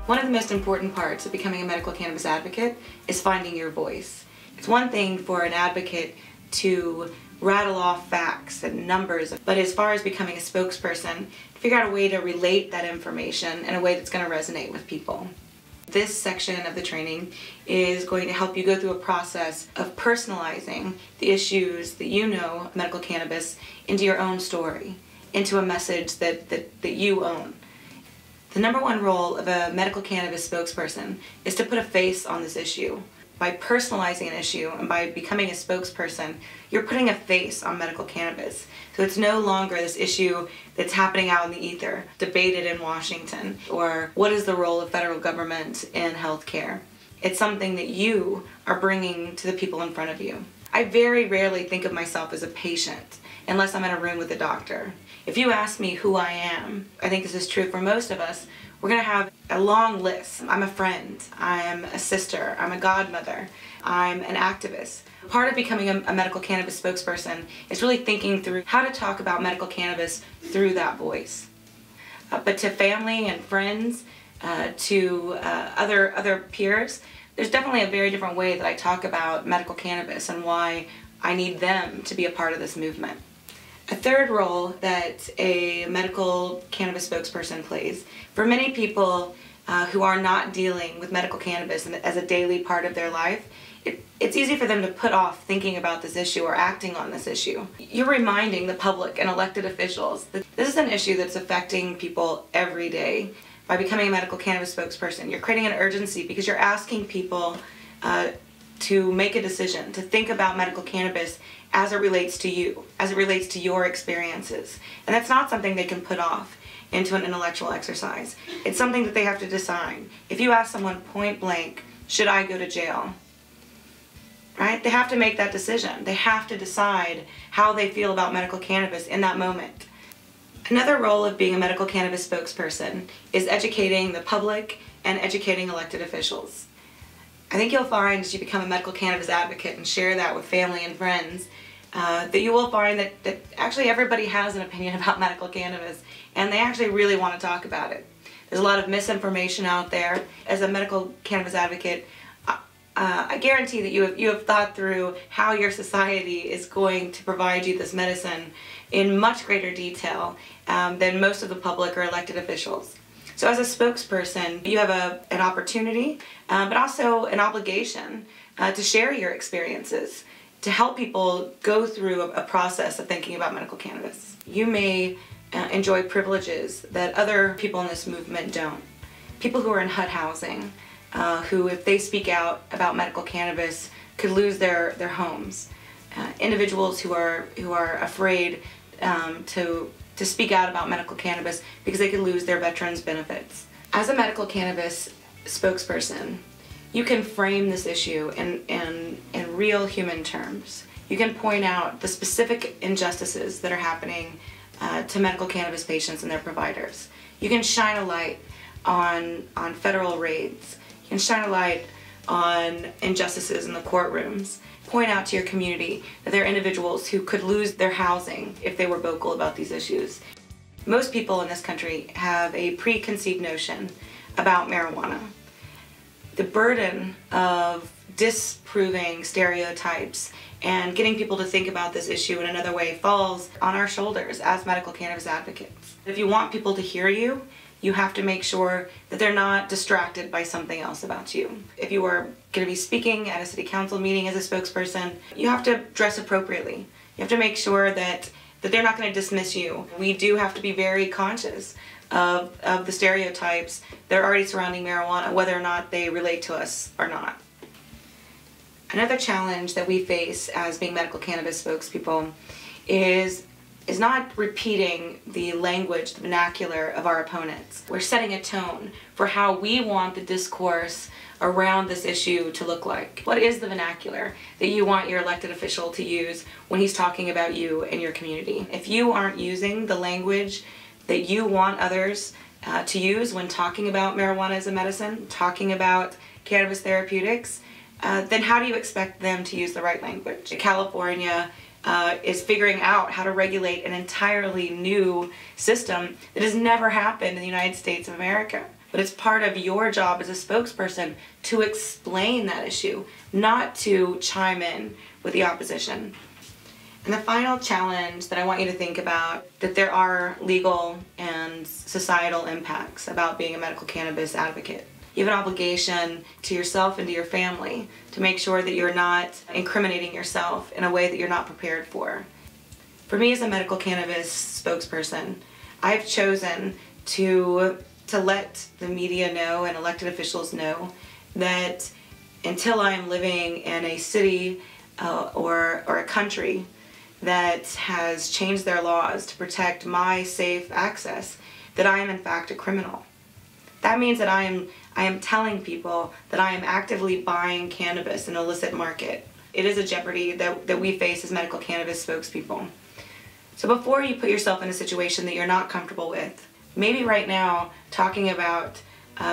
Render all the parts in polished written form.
One of the most important parts of becoming a medical cannabis advocate is finding your voice. It's one thing for an advocate to rattle off facts and numbers, but as far as becoming a spokesperson, figure out a way to relate that information in a way that's going to resonate with people. This section of the training is going to help you go through a process of personalizing the issues that you know of medical cannabis into your own story, into a message that you own. The number one role of a medical cannabis spokesperson is to put a face on this issue. By personalizing an issue and by becoming a spokesperson, you're putting a face on medical cannabis. So it's no longer this issue that's happening out in the ether, debated in Washington, or what is the role of federal government in healthcare. It's something that you are bringing to the people in front of you. I very rarely think of myself as a patient unless I'm in a room with a doctor. If you ask me who I am, I think this is true for most of us, we're going to have a long list. I'm a friend, I'm a sister, I'm a godmother, I'm an activist. Part of becoming a medical cannabis spokesperson is really thinking through how to talk about medical cannabis through that voice. But to family and friends, to other peers, there's definitely a very different way that I talk about medical cannabis and why I need them to be a part of this movement. A third role that a medical cannabis spokesperson plays, for many people who are not dealing with medical cannabis as a daily part of their life, it's easy for them to put off thinking about this issue or acting on this issue. You're reminding the public and elected officials that this is an issue that's affecting people every day. By becoming a medical cannabis spokesperson, you're creating an urgency because you're asking people to make a decision, to think about medical cannabis as it relates to you, as it relates to your experiences. And that's not something they can put off into an intellectual exercise. It's something that they have to decide. If you ask someone point blank, should I go to jail? Right? They have to make that decision. They have to decide how they feel about medical cannabis in that moment. Another role of being a medical cannabis spokesperson is educating the public and educating elected officials. I think you'll find as you become a medical cannabis advocate and share that with family and friends that you will find that actually everybody has an opinion about medical cannabis and they actually really want to talk about it. There's a lot of misinformation out there. As a medical cannabis advocate, I guarantee that you have thought through how your society is going to provide you this medicine in much greater detail than most of the public or elected officials. So as a spokesperson, you have an opportunity, but also an obligation to share your experiences, to help people go through a process of thinking about medical cannabis. You may enjoy privileges that other people in this movement don't. People who are in HUD housing, who if they speak out about medical cannabis could lose their homes. Individuals who are afraid to speak out about medical cannabis because they could lose their veterans benefits. As a medical cannabis spokesperson, you can frame this issue in real human terms. You can point out the specific injustices that are happening to medical cannabis patients and their providers. You can shine a light on federal raids. You can shine a light on injustices in the courtrooms. Point out to your community that there are individuals who could lose their housing if they were vocal about these issues. Most people in this country have a preconceived notion about marijuana. The burden of disproving stereotypes and getting people to think about this issue in another way falls on our shoulders as medical cannabis advocates. If you want people to hear you, you have to make sure that they're not distracted by something else about you. If you are going to be speaking at a city council meeting as a spokesperson, you have to dress appropriately. You have to make sure that they're not going to dismiss you. We do have to be very conscious of the stereotypes that are already surrounding marijuana, whether or not they relate to us or not. Another challenge that we face as being medical cannabis spokespeople is not repeating the language, the vernacular of our opponents. We're setting a tone for how we want the discourse around this issue to look like. What is the vernacular that you want your elected official to use when he's talking about you and your community? If you aren't using the language that you want others to use when talking about marijuana as a medicine, talking about cannabis therapeutics, then how do you expect them to use the right language? California is figuring out how to regulate an entirely new system that has never happened in the United States of America. But it's part of your job as a spokesperson to explain that issue, not to chime in with the opposition. And the final challenge that I want you to think about, that there are legal and societal impacts about being a medical cannabis advocate. You have an obligation to yourself and to your family to make sure that you're not incriminating yourself in a way that you're not prepared for. For me as a medical cannabis spokesperson, I've chosen to let the media know and elected officials know that until I'm living in a city or a country that has changed their laws to protect my safe access, that I am in fact a criminal. That means that I am telling people that I am actively buying cannabis in an illicit market. It is a jeopardy that we face as medical cannabis spokespeople. So before you put yourself in a situation that you're not comfortable with, maybe right now talking about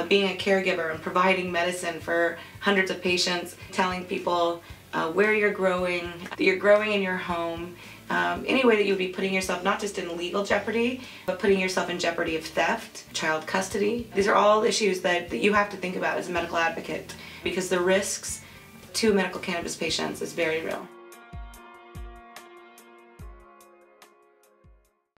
being a caregiver and providing medicine for hundreds of patients, telling people where you're growing, that you're growing in your home, any way that you would be putting yourself not just in legal jeopardy, but putting yourself in jeopardy of theft, child custody. These are all issues that you have to think about as a medical advocate, because the risks to medical cannabis patients is very real.